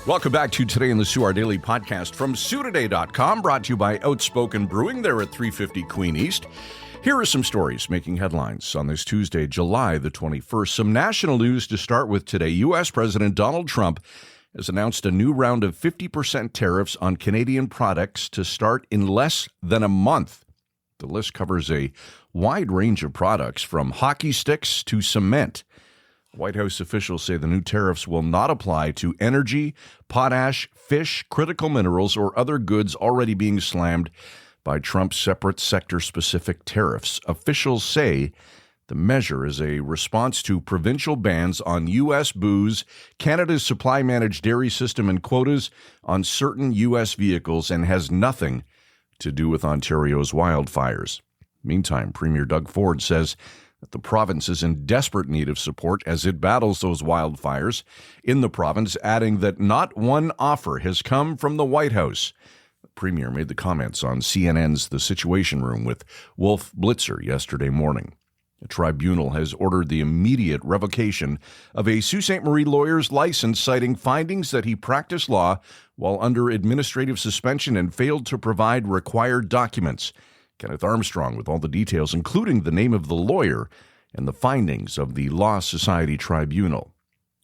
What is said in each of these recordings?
Welcome back to Today in the Sioux, our daily podcast from SOOtoday.com, brought to you by Outspoken Brewing. They're at 350 Queen East. Here are some stories making headlines on this Tuesday, July the 21st. Some national news to start with today. U.S. President Donald Trump has announced a new round of 50% tariffs on Canadian products to start in less than a month. The list covers a wide range of products, from hockey sticks to cement. White House officials say the new tariffs will not apply to energy, potash, fish, critical minerals, or other goods already being slammed by Trump's separate sector-specific tariffs. Officials say the measure is a response to provincial bans on U.S. booze, Canada's supply-managed dairy system, and quotas on certain U.S. vehicles, and has nothing to do with Ontario's wildfires. Meantime, Premier Doug Ford says that the province is in desperate need of support as it battles those wildfires in the province, adding that not one offer has come from the White House. The Premier made the comments on CNN's The Situation Room with Wolf Blitzer yesterday morning. A tribunal has ordered the immediate revocation of a Sault Ste. Marie lawyer's license, citing findings that he practiced law while under administrative suspension and failed to provide required documents. Kenneth Armstrong with all the details, including the name of the lawyer and the findings of the Law Society Tribunal.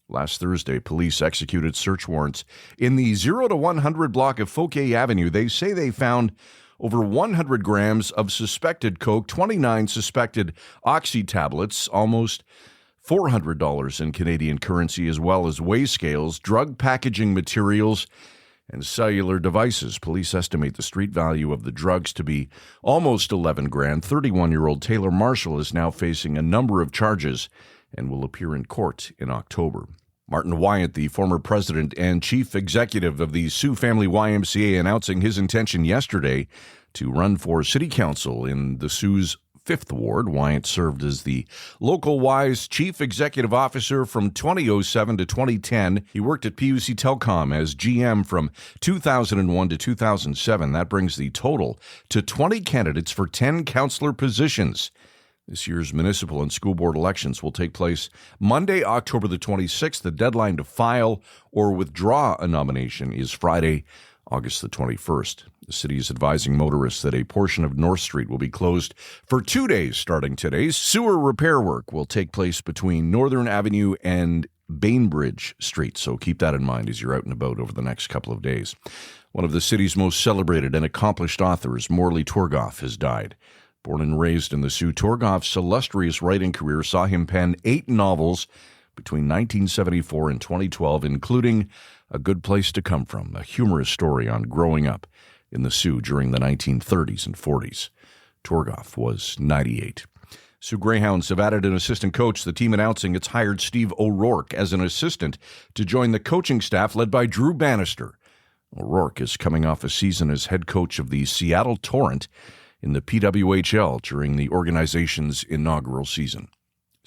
Last Thursday, police executed search warrants in the 0 to 100 block of Fouquet Avenue. They say they found over 100 grams of suspected coke, 29 suspected oxy tablets, almost $400 in Canadian currency, as well as weigh scales, drug packaging materials, and cellular devices. Police estimate the street value of the drugs to be almost $11 grand. 31-year-old Taylor Marshall is now facing a number of charges and will appear in court in October. Martin Wyatt, the former president and chief executive of the Sioux Family YMCA, announcing his intention yesterday to run for city council in the Sioux's 5th Ward. Wyatt served as the local Y's chief executive officer from 2007 to 2010. He worked at PUC Telecom as GM from 2001 to 2007. That brings the total to 20 candidates for 10 councillor positions. This year's municipal and school board elections will take place Monday, October the 26th. The deadline to file or withdraw a nomination is Friday, August the 21st. The city is advising motorists that a portion of North Street will be closed for 2 days starting today. Sewer repair work will take place between Northern Avenue and Bainbridge Street, so keep that in mind as you're out and about over the next couple of days. One of the city's most celebrated and accomplished authors, Morley Turgoff, has died. Born and raised in the Sioux, Turgoff's illustrious writing career saw him pen 8 novels between 1974 and 2012, including A Good Place to Come From, a humorous story on growing up in the Sioux during the 1930s and 40s. Turgoff was 98. Sioux Greyhounds have added an assistant coach, the team announcing it's hired Steve O'Rourke as an assistant to join the coaching staff led by Drew Bannister. O'Rourke is coming off a season as head coach of the Seattle Torrent in the PWHL during the organization's inaugural season.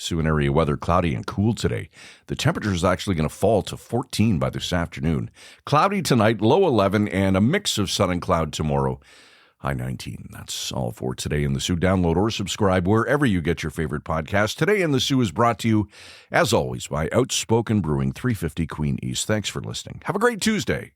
Sioux and area weather, cloudy and cool today. The temperature is actually going to fall to 14 by this afternoon. Cloudy tonight, low 11, and a mix of sun and cloud tomorrow, high 19. That's all for Today in the Sioux. Download or subscribe wherever you get your favorite podcast. Today in the Sioux is brought to you, as always, by Outspoken Brewing, 350 Queen East. Thanks for listening. Have a great Tuesday.